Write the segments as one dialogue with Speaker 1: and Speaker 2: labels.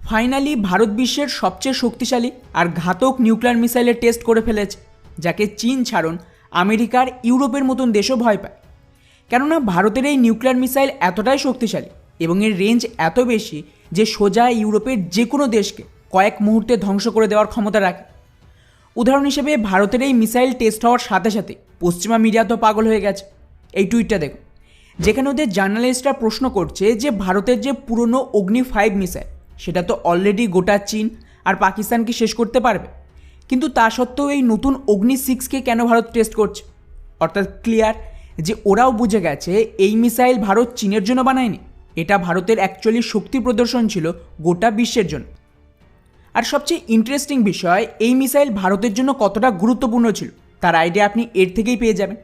Speaker 1: Finally Bharat বিশ্বের সবচেয়ে শক্তিশালী আর ঘাতক নিউক্লিয়ার মিসাইলের টেস্ট করে ফেলেছে, যাকে চীন ছাড়ুন আমেরিকার ইউরোপের মতন দেশও ভয় পায়। কেননা ভারতের এই নিউক্লিয়ার মিসাইল এতটাই শক্তিশালী এবং এর রেঞ্জ এত বেশি যে সোজা ইউরোপের যে কোনো দেশকে কয়েক মুহূর্তে ধ্বংস করে দেওয়ার ক্ষমতা রাখে। উদাহরণ হিসেবে ভারতের এই মিসাইল টেস্ট হওয়ার সাথে সাথে পশ্চিমা মিডিয়া তো পাগল হয়ে গেছে। এই টুইটটা দেখুন, যেখানে ওদের জার্নালিস্টরা প্রশ্ন করছে যে ভারতের যে পুরনো অগ্নি-5 মিসাইল সেটা তো অলরেডি গোটা চীন আর পাকিস্তানকে শেষ করতে পারবে, কিন্তু তা সত্ত্বেও এই নতুন অগ্নি-6কে কেন ভারত টেস্ট করছে? অর্থাৎ ক্লিয়ার যে ওরাও বুঝে গেছে এই মিসাইল ভারত চীনের জন্য বানায়নি, এটা ভারতের অ্যাকচুয়ালি শক্তি প্রদর্শন ছিল গোটা বিশ্বের জন্য। আর সবচেয়ে ইন্টারেস্টিং বিষয়, এই মিসাইল ভারতের জন্য কতটা গুরুত্বপূর্ণ ছিল তার আইডিয়া আপনি এর থেকেই পেয়ে যাবেন,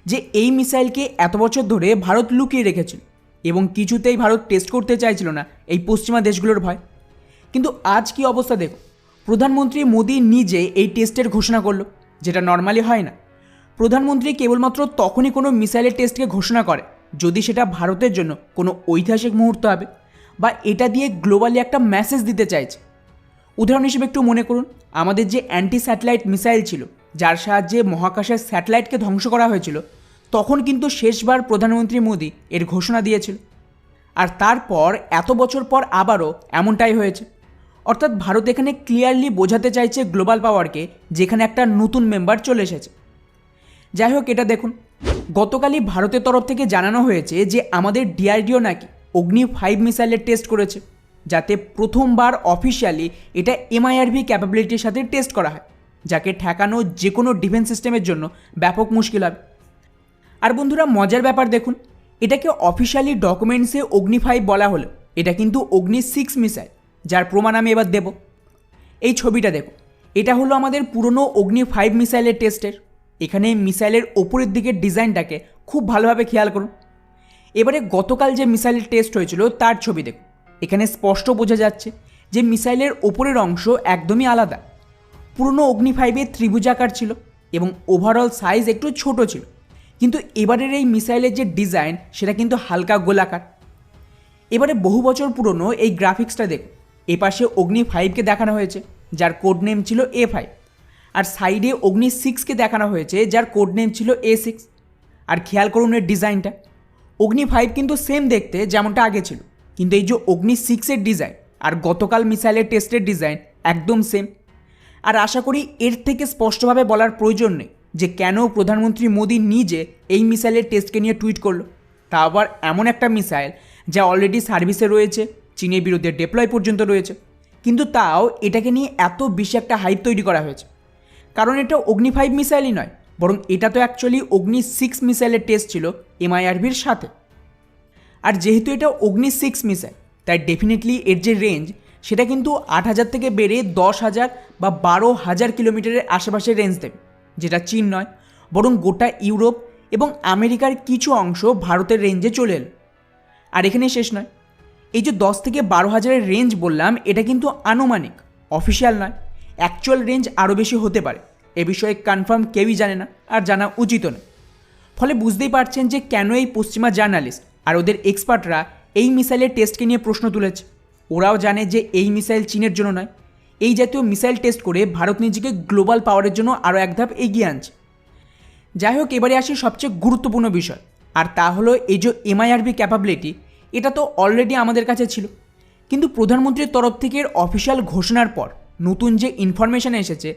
Speaker 1: যে এই মিসাইলকে এত বছর ধরে ভারত লুকিয়ে রেখেছিল এবং কিছুতেই ভারত টেস্ট করতে চাইছিল না এই পশ্চিমা দেশগুলোর ভয়। কিন্তু আজ কি অবস্থা দেখো, প্রধানমন্ত্রী মোদি নিজে এই টেস্টের ঘোষণা করলো, যেটা নর্মালি হয় না। প্রধানমন্ত্রী কেবলমাত্র তখনই কোনো মিসাইলের টেস্টকে ঘোষণা করে যদি সেটা ভারতের জন্য কোনো ঐতিহাসিক মুহূর্ত হবে বা এটা দিয়ে গ্লোবালি একটা মেসেজ দিতে চাইছে। উদাহরণ হিসেবে একটু মনে করুন, আমাদের যে অ্যান্টি স্যাটেলাইট মিসাইল ছিল যার সাহায্যে মহাকাশের স্যাটেলাইটকে ধ্বংস করা হয়েছিল, তখন কিন্তু শেষবার প্রধানমন্ত্রী মোদি এর ঘোষণা দিয়েছিল। আর তারপর এত বছর পর আবারও এমনটাই হয়েছে। অর্থাৎ ভারত এখানে ক্লিয়ারলি বোঝাতে চাইছে গ্লোবাল পাওয়ারকে যেখানে একটা নতুন মেম্বার চলে এসেছে। যাই হোক, এটা দেখুন, গতকালই ভারতের তরফ থেকে জানানো হয়েছে যে আমাদের ডিআরডিও নাকি অগ্নি-5 মিসাইলের টেস্ট করেছে, যাতে প্রথমবার অফিসিয়ালি এটা এমআইআরভি ক্যাপাবিলিটির সাথে টেস্ট করা হয়, যাকে ঠেকানো যে কোনো ডিফেন্স সিস্টেমের জন্য ব্যাপক মুশকিল হবে। আর বন্ধুরা, মজার ব্যাপার দেখুন, এটাকে অফিসিয়ালি ডকুমেন্টসে অগ্নি-5 বলা হলো, এটা কিন্তু অগ্নি-6 মিসাইল, যার প্রমাণ আমি এবার দেব। এই ছবিটা দেখো, এটা হলো আমাদের পুরনো অগ্নি-5 মিসাইলের টেস্টের। এখানে মিসাইলের ওপরের দিকের ডিজাইনটাকে খুব ভালোভাবে খেয়াল করুন। এবারে গতকাল যে মিসাইলের টেস্ট হয়েছিল তার ছবি দেখুন, এখানে স্পষ্ট বোঝা যাচ্ছে যে মিসাইলের ওপরের অংশ একদমই আলাদা। পুরনো অগ্নি-5 ত্রিভুজাকার ছিল এবং ওভারঅল সাইজ একটু ছোট ছিল, কিন্তু এবারের এই মিসাইলের যে ডিজাইন সেটা কিন্তু হালকা গোলাকার। এবারে বহু বছর পুরনো এই গ্রাফিক্সটা দেখুন, এপাশে অগ্নি-5কে দেখানো হয়েছে যার কোড নেম ছিল A5, আর সাইডে অগ্নি-6কে দেখানো হয়েছে যার কোড নেম ছিল A6। আর খেয়াল করুন এর ডিজাইনটা, অগ্নি-5 কিন্তু সেম দেখতে যেমনটা আগে ছিল, কিন্তু এই যে অগ্নি-6-এর ডিজাইন আর গতকাল মিসাইলের টেস্টের ডিজাইন একদম সেম। আর আশা করি এর থেকে স্পষ্টভাবে বলার প্রয়োজন নেই যে কেন প্রধানমন্ত্রী মোদি নিজে এই মিসাইলের টেস্টকে নিয়ে টুইট করলো, তা আবার এমন একটা মিসাইল যা অলরেডি সার্ভিসে রয়েছে, চীনের বিরুদ্ধে ডিপ্লয় পর্যন্ত রয়েছে, কিন্তু তাও এটাকে নিয়ে এত বেশি একটা হাইপ তৈরি করা হয়েছে। কারণ এটা অগ্নি-5 মিসাইলই নয়, বরং এটা তো অ্যাকচুয়ালি অগ্নি-6 মিসাইলের টেস্ট ছিল এমআইআরভির সাথে। আর যেহেতু এটা অগ্নি-6 মিসাইল, তাই ডেফিনেটলি এর যে রেঞ্জ সেটা কিন্তু 8,000 থেকে বেড়ে 10,000 বা 12,000 কিলোমিটারের আশেপাশে রেঞ্জ দেবে, যেটা চীন নয় বরং গোটা ইউরোপ এবং আমেরিকার কিছু অংশ ভারতের রেঞ্জে চলে এলো। আর এখানে শেষ নয়, এই যে 10 থেকে 12,000-এর রেঞ্জ বললাম, এটা কিন্তু আনুমানিক, অফিসিয়াল নয়। অ্যাকচুয়াল রেঞ্জ আরও বেশি হতে পারে, এ বিষয়ে কনফার্ম কেউই জানে না আর জানা উচিতও নয়। ফলে বুঝতেই পারছেন যে কেন এই পশ্চিমা জার্নালিস্ট আর ওদের এক্সপার্টরা এই মিসাইলের টেস্টকে নিয়ে প্রশ্ন তুলেছে। ওরাও জানে যে এই মিসাইল চীনের জন্য নয়, এই জাতীয় মিসাইল টেস্ট করে ভারত নিজেকে গ্লোবাল পাওয়ারের জন্য আরও এক ধাপ এগিয়ে আনছে। যাই হোক, এবারে আসি সবচেয়ে গুরুত্বপূর্ণ বিষয়, আর তা হলো এই যে এমআইআরভি ক্যাপাবিলিটি, এটা তো অলরেডি আমাদের কাছে ছিল, কিন্তু প্রধানমন্ত্রীর তরফ থেকে অফিসিয়াল ঘোষণার পর নতুন যে ইনফরমেশান এসেছে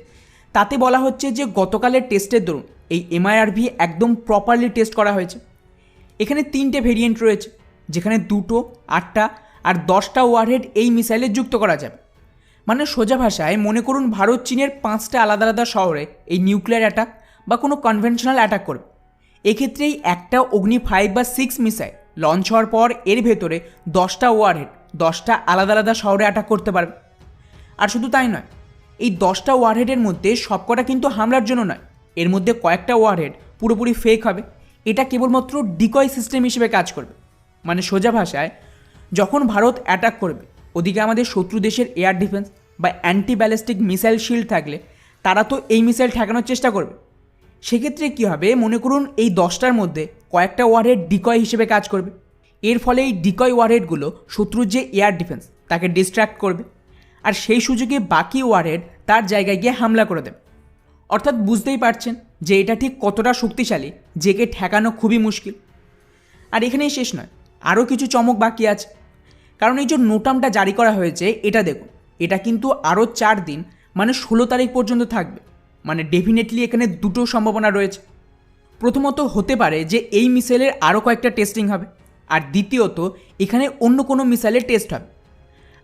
Speaker 1: তাতে বলা হচ্ছে যে গতকালের টেস্টের দরুন এই এমআইআরভি একদম প্রপারলি টেস্ট করা হয়েছে। এখানে 3টে ভেরিয়েন্ট রয়েছে, যেখানে 2টো, 8টা আর 10টা ওয়ারহেড এই মিসাইলে যুক্ত করা যাবে। মানে সোজা ভাষায় মনে করুন ভারত চীনের 5টা আলাদা আলাদা শহরে এই নিউক্লিয়ার অ্যাটাক বা কোনো কনভেনশনাল অ্যাটাক করবে। এক্ষেত্রেই একটা অগ্নি-5 বা 6 মিসাইল লঞ্চ হওয়ার পর এর ভেতরে 10টা ওয়ারহেড 10টা আলাদা আলাদা শহরে অ্যাটাক করতে পারবে। আর শুধু তাই নয়, এই 10টা ওয়ারহেডের মধ্যে সবকটা কিন্তু হামলার জন্য নয়, এর মধ্যে কয়েকটা ওয়ারহেড পুরোপুরি ফেক হবে। এটা কেবলমাত্র ডিকয় সিস্টেম হিসেবে কাজ করবে। মানে সোজা ভাষায় যখন ভারত অ্যাটাক করবে, ওদিকে আমাদের শত্রু দেশের এয়ার ডিফেন্স বা অ্যান্টি ব্যালিস্টিক মিসাইল শিল্ড থাকলে তারা তো এই মিসাইল ঠেকানোর চেষ্টা করবে। সেক্ষেত্রে কী হবে, মনে করুন এই 10টার মধ্যে কয়েকটা ওয়ারহেড ডিকয় হিসেবে কাজ করবে। এর ফলে এই ডিকয় ওয়ারহেডগুলো শত্রুর যে এয়ার ডিফেন্স তাকে ডিস্ট্র্যাক্ট করবে আর সেই সুযোগে বাকি ওয়ারহেড তার জায়গায় গিয়ে হামলা করে দেবে। অর্থাৎ বুঝতেই পারছেন যে এটা ঠিক কতটা শক্তিশালী, যেকে ঠেকানো খুবই মুশকিল। আর এখানেই শেষ নয়, আরও কিছু চমক বাকি আছে। কারণ এই যে নোটামটা জারি করা হয়েছে, এটা দেখুন, এটা কিন্তু আরও 4 দিন মানে 16 তারিখ পর্যন্ত থাকবে। মানে ডেফিনেটলি এখানে দুটো সম্ভাবনা রয়েছে। প্রথমত হতে পারে যে এই মিসাইলের আরও কয়েকটা টেস্টিং হবে, আর দ্বিতীয়ত এখানে অন্য কোনো মিসাইলের টেস্ট হবে।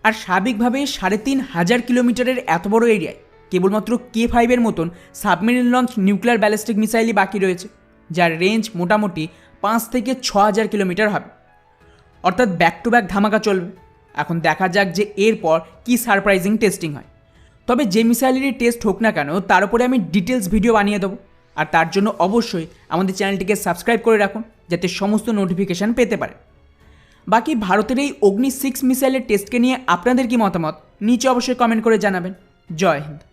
Speaker 1: আর স্বাভাবিকভাবে 3500 কিলোমিটারের এত বড় এরিয়ায় কেবলমাত্র K5 মতন সাবমেরিন লঞ্চ নিউক্লিয়ার ব্যালিস্টিক মিসাইলই বাকি রয়েছে, যার রেঞ্জ মোটামুটি 5 থেকে 6000 কিলোমিটার হবে। অর্থাৎ ব্যাক টু ব্যাক ধামাকা চলবে। এখন দেখা যাক যে এরপর কী সারপ্রাইজিং টেস্টিং হয়। তবে যে মিসাইলেরই টেস্ট হোক না কেন, তার উপরে আমি ডিটেলস ভিডিও বানিয়ে দেবো। আর তার জন্য অবশ্যই আমাদের চ্যানেলটিকে সাবস্ক্রাইব করে রাখুন, যাতে সমস্ত নোটিফিকেশান পেতে পারে। বাকি ভারতের এই অগ্নি 6 মিসাইলের টেস্টকে নিয়ে আপনাদের কি মতামত নিচে অবশ্যই কমেন্ট করে জানাবেন। জয় হিন্দ।